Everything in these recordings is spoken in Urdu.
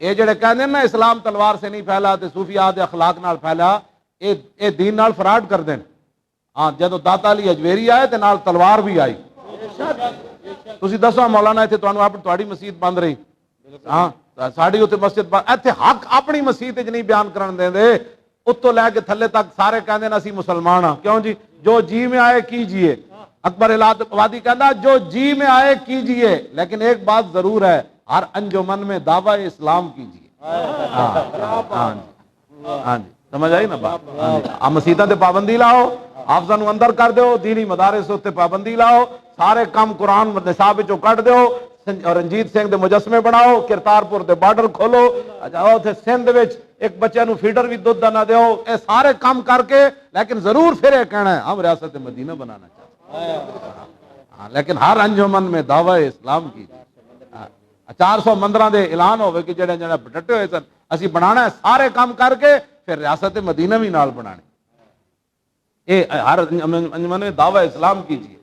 یہ جڑے کہندے نا اسلام تلوار سے نہیں پھیلا تے صوفیات اخلاق نال پھیلا، اے دین نال فراڈ کر دین. ہاں جدو داتا علی اجویری آئے تے نال تلوار بھی آئی. تسی دسو مولانا ایتھے تانوں تہاڈی مسجد بند رہی، ہاں ساڈی اتنے مسجد بند، ایتھے حق اپنی مسجد وچ نہیں بیان کرن دے، اتوں لے کے تھلے تک سارے کہندے نے اسی مسلمان ہاں. کیوں جی؟ جو جی میں آئے کیجئے. اکبر الہٰ کہندا جو جی میں آئے کیجئے، لیکن ایک بات ضرور ہے، ہر انجمن میں دعویٰ اسلام کیجئے. ہاں جی سمجھ آئی نا بات؟ آپ مسیطاں تے پابندی لاؤ، حافظاں نوں اندر کر دیو، دینی مدارس تے پابندی لاؤ، سارے کام قرآن نصاب وچوں کٹ دیو، رنجیت سنگھ دے مجسمے بناؤ، کرتارپور دے بارڈر کھولو، جاؤ تے سندھ وچ ایک بچے نوں فیڈر بھی دودھ دا نہ دیو. اے سارے کام کر کے لیکن ضرور پھر یہ کہنا ہے ہم ریاست مدینہ بنانا چاہتے ہیں، لیکن ہر انجمن میں دعویٰ اسلام کی. 400 مندراں دے اعلان ہوئے کہ جڑے جڑے ڈٹے ہوئے سن اسی بنانا ہے، سارے کام کر کے پھر ریاست مدینہ بھی نال بنانے. اے ہر انجمن میں دعویٰ اسلام کیجیے.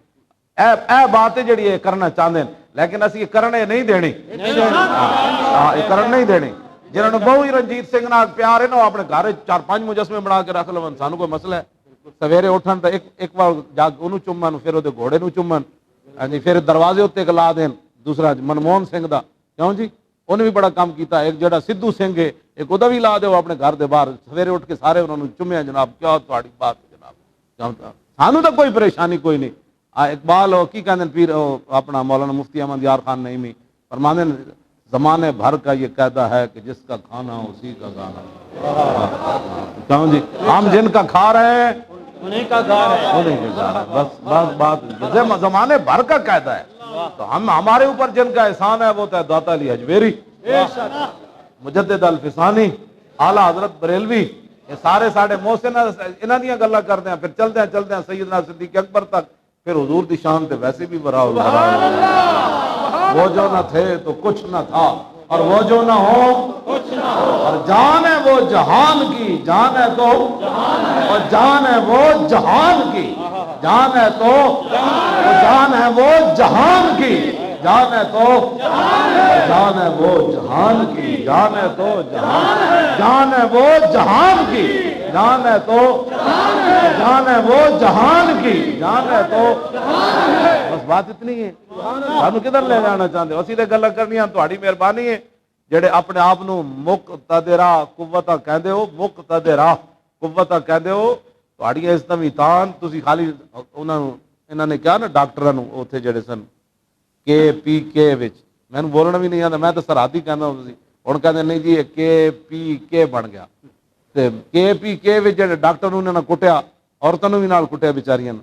اے بات ہے جڑی یہ کرنا چاہتے ہیں، لیکن اسی کرنے نہیں دینی، یہ کرن نہیں دینی. جنہوں نے بہو ہی رنجیت سنگھ نال پیار ہے نا، اپنے گھر 4-5 مجسمے بنا کے رکھ لو، سانو کوئی مسئلہ ہے؟ سویرے اٹھن تو ایک بار جاگ انہوں چومن، پھر وہ گھوڑے نوں چومن، جی پھر دروازے اتنے لا دین. دوسرا منموہن سنگھ دا، کیوں جی انہیں بھی بڑا کام کیتا. ایک جڑا سدھو سنگھ ہے ایک وہ بھی لا دو اپنے گھر دے باہر، سویرے اٹھ کے سارے انہوں نے چومیا. جناب کیا تہاڈی بات ہے جناب، سانو تو کوئی پریشانی کوئی نہیں. اقبال ہو کی کہتے ہیں پیر اپنا مولانا مفتی احمد یار خان نعیمی فرماندے ہیں زمانے بھر کا یہ قاعدہ ہے کہ جس کا کھانا اسی کا گانا. کیوں جی ہم جن کا کھا رہے ہیں انہیں کا گا رہے ہیں، بس بات زمانے بھر کا قاعدہ ہے. تو ہمارے اوپر جن کا احسان ہے وہ تو داتا علی اجویری، مجدد الفسانی، اعلیٰ حضرت بریلوی، یہ سارے ساڑے محسن انہاں دیاں گلاں کرتے ہیں. پھر چلتے ہیں سیدنا صدیق اکبر تک، پھر حضور دی شان تے ویسے بھی برا ہو گیا. وہ جو نہ تھے تو کچھ نہ تھا، اور وہ جو نہ ہو کچھ نہ ہو، اور جان ہے وہ جہان کی، جان ہے تو اور جان ہے وہ جہان کی، جان ہے تو جان ہے وہ جہان کی، جان ہے تو جان ہے وہ جہان کی، جان ہے تو جان ہے وہ جہان کی، جان ہے تو جان ہے وہ جہان کی، جان ہے تو بس بات اتنی ہے. سانو کدھر لے جانا چاہتے ہو؟ اسی تے گلاں کرنیاں تہاڈی مہربانی ہے. جڑے اپنے آپ نو مقتدرہ قوتاں کہندے ہو، مقتدرہ قوتاں کہندے ہو، تہاڈی عزتاں وی تان تسی خالی انہاں نے کہا نا ڈاکٹراں نو اوتھے جڑے سن KPK وچ، میں بولنا بھی نہیں آتا، میں تو سرحدی کہنا ہوں سی. ہن کہندے نہیں جی KPK بن گیا. تے KPK وچ جڑے ڈاکٹر انہاں نے کٹیا، عورتاں نو بھی نال کٹیا بیچاریاں،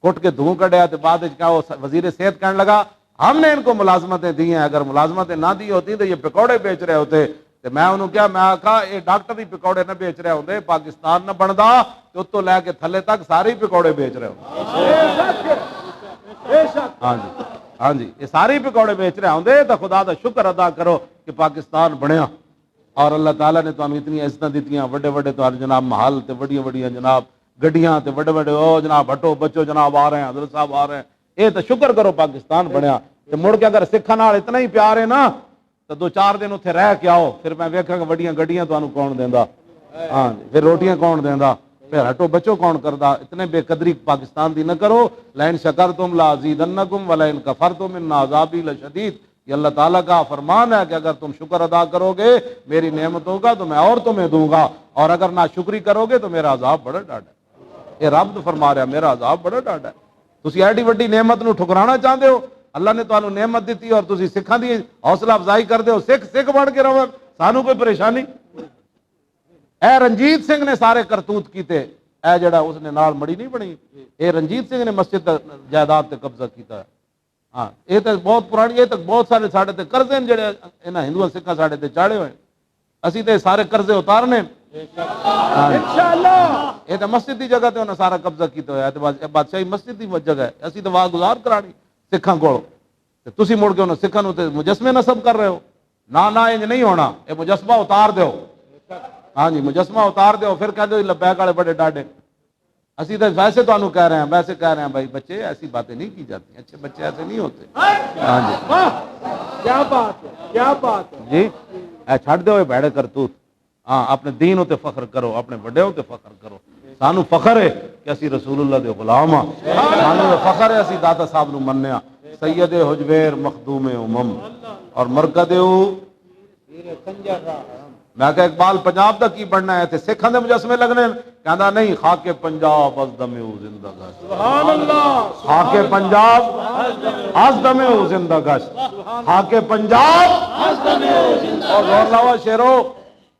کٹ کے دھوں کڈیا. تے بعد وچ کیا وہ وزیر صحت کہنے لگا ہم نے ان کو ملازمتیں دی ہیں، اگر ملازمتیں نہ دی ہوتی تو یہ پکوڑے بیچ رہے ہوتے. تے میں انہوں کیا، میں کہا یہ ڈاکٹر ہی پکوڑے نہ بیچ رہے ہوتے پاکستان نہ بندا، تو اتوں لے کے تھلے تک سارے ہی پکوڑے بیچ رہے ہوتے. ہاں جی یہ سارے پکوڑے بیچ رہے ہوندے. تو خدا دا شکر ادا کرو کہ پاکستان بنیا، اور اللہ تعالیٰ نے تمہیں اتنی عزتیں دیتیاں، وڈے وڈے تمہارے جناب محل تے وڈیاں وڈیاں جناب گڈیاں تے وڈے وڈے او جناب ہٹو بچو جناب آ رہے ہیں، حضرت صاحب آ رہے ہیں. یہ تو شکر کرو پاکستان بنیا. تے مڑ کے اگر سکھاں نال اتنا ہی پیار ہے نا تو 2-4 دن اتنے رہ کے آؤ، پھر میں ویکھاں کہ وڈیاں گڈیاں تمہیں کون دیندا، ہاں پھر روٹیاں کون دیندا، پھر ہٹو بچو کون کردا. اتنے بے قدری پاکستان دی نہ کرو. لئن شکرتم لازیدنکم ولئن کفرتم ان عذابی لشدید. یہ اللہ تعالیٰ کا فرمان ہے کہ اگر تم شکر ادا کرو گے میری نعمتوں کا تو میں اور تمہیں دوں گا، اور اگر ناشکری کرو گے تو میرا عذاب بڑا ڈاڈا ہے. یہ رب تو فرما رہا میرا عذاب بڑا ڈاڈا ہے. تسی ایڈی وڈی نعمت نو ٹھکرانا چاہتے ہو؟ اللہ نے تمہیں نعمت دیتی اور تسی سکھاں دی حوصلہ افزائی کرتے ہو. سکھ بڑھ کے رہو، سانو کوئی پریشانی. اے رنجیت سنگھ نے سارے کرتوت کیتے، اے جڑا اس نے نال مڑی نہیں بنی، اے رنجیت سنگھ نے مسجد جائیداد تے قبضہ کیتا ہے. ہاں یہ تو بہت پرانی، یہ تو بہت سارے ساڈے تے قرضے جڑے انہاں ہندوؤں سکھاں ساڈے تے چاڑے ہوئے، اسی تے سارے قرضے اتارنے انشاءاللہ. یہ تو مسجد دی جگہ تے انہاں سارا قبضہ کیتا ہوا ہے، تے بادشاہی مسجد دی جگہ ہے، اسی تو واہ گزار کرانی سکھاں کول. تے تسی مڑ کے انہاں سکھاں نوں تے مجسمے نصب کر رہے ہو. نہ انج نہیں ہونا، یہ مجسمہ اتار دیو. ہاں جی مجسمہ اتار دیو، پھر کہہ دو لبیک والے بڑے ڈاڈے. اسی تو ویسے تمہیں کہہ رہے ہیں، ویسے کہہ رہے ہیں بھائی بچے ایسی باتیں نہیں کی جاتی، اچھے بچے ایسے نہیں ہوتے. ہاں جی کیا بات ہے، کیا بات ہے جی. اے چھڑ دے ہوئے بھڑے کرتوت، ہاں اپنے دین تے فخر کرو، اپنے بڑے تے فخر کرو۔ سانو فخر ہے کہ اسی رسول اللہ دے غلام ہاں، سانو فخر ہے اسی داتا صاحب نو منیا، سید حجویر مخدوم امم اور مرکز میں کہ اقبال پنجاب دا کی بننا ہے تے سکھاں دے مجسمے لگنے، کہندا نہیں خاک پنجاب از دم او زندہ گشت، سبحان اللہ، خاک پنجاب از دم او زندہ گشت، خاک پنجاب از دم او زندہ۔ اور زور لاوا شیرو،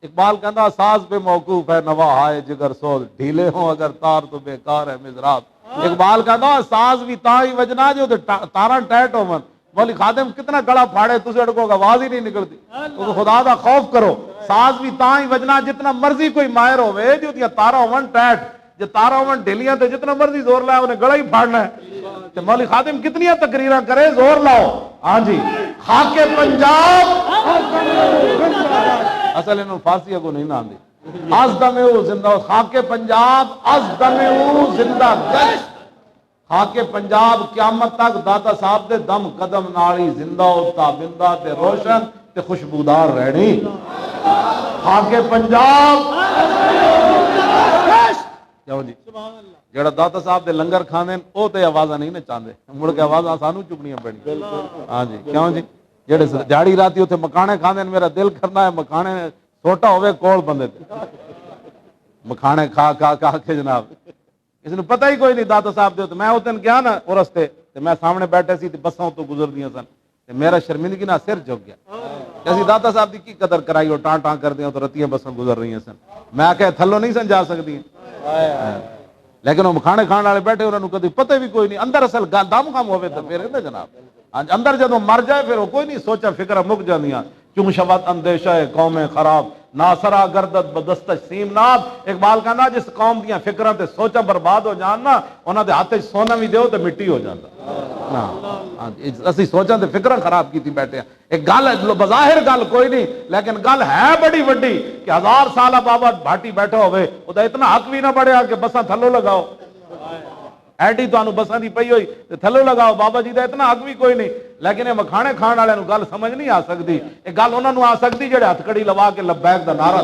اقبال کہندا ساز پہ موقوف ہے نوا ہائے جگر سوز، ڈھیلے ہوں اگر تار تو بیکار ہے مضراب۔ اقبال کہندا ساز بھی تا ہی وجنا جو تاراں ٹیٹ ہون، مولی خادم کتنا گڑا پھاڑے تسے اڑکو آواز ہی نہیں نکلتی، تو خدا دا خوف کرو، ساز بھی تا ہی وجنا جتنا مرضی کوئی ماہر ہوئے جو دیا تارا ہون ٹیٹ، جو تارا ہون ڈھیلیاں تے جتنا مرضی زور لائے انہیں گڑا ہی پھاڑنا ہے۔ تے مولی خادم کتنی تقریراں کرے زور لاؤ، ہاں جی خاک پنجاب اصل انہوں فارسی اگو نہیں نام دی، از دم او زندہ، خاک پنجاب از دم او زندہ گشت، خاک پنجاب قیامت تک داتا صاحب دے دم قدم نالی زندہ ہوتا بندہ تے روشن تے خوشبودار رہنی، خاک پنجاب جاؤ جی۔ جڑا داتا صاحب دے لنگر کھانے او تے آوازاں نہیں نے چاندے، مڑ کے آوازاں سانو چکنیاں پڑنی، ہاں جی کیوں جی؟ جڑے جاڑی راتی اتنے مکھانے کھانے میرا دل کرنا ہے مکھانے چھوٹا ہوئے کول بندے تے مکھانے کھا کھا کھا کے جناب اس نے پتہ ہی کوئی نہیں داتا صاحب دے۔ میں اس دن گیا نا اور رستے تے میں سامنے بیٹھے سی تے بساں تو گزر دیاں سن تے میرا شرمندگی نہ سر جھک گیا، اسی داتا صاحب دی کی قدر کرائی اور ٹاں ٹاں کر دیاں تو رتیاں بساں گزر رہی سن، میں کہ تھلوں نہیں سن جا سکتی، لیکن وہ مکھانے کھان والے بیٹھے انہوں نے کدی پتہ بھی کوئی نہیں، اندر اصل دم کم ہوئے تو پھر نا جناب اندر جدوں مر جائے پھر وہ کوئی نہیں سوچا فکر مک جاندیاں، کیوں شبت اندیشہ قوم خراب ناصرہ گردت بدستش سیم ناب۔ اقبال کہنا جس قوم دیاں فکراں تے سوچا برباد ہو جان نا انہاں دے ہاتھ سونا بھی دیو تے مٹی ہو جاندا، اسی سوچاں تے فکراں خراب کیتی بیٹھے ہیں۔ ایک گل بظاہر گل کوئی نہیں لیکن گل ہے بڑی وڈی کہ 1000 سالہ بابا بھاٹی بیٹھا ہوئے وہ اتنا حق بھی نہ بڑھیا کہ بساں تھلو لگاؤ، ایڈی تو بساں دی پئی ہوئی تے تھلو لگاؤ، بابا جی دا اتنا حق بھی کوئی نہیں، لیکن یہ مکھانے کھان والے گل سمجھ نہیں آ سکتی، یہ گل انہوں نے آ سکتی جڑے ہتھ کڑی لوا کے لبیک دا نعرہ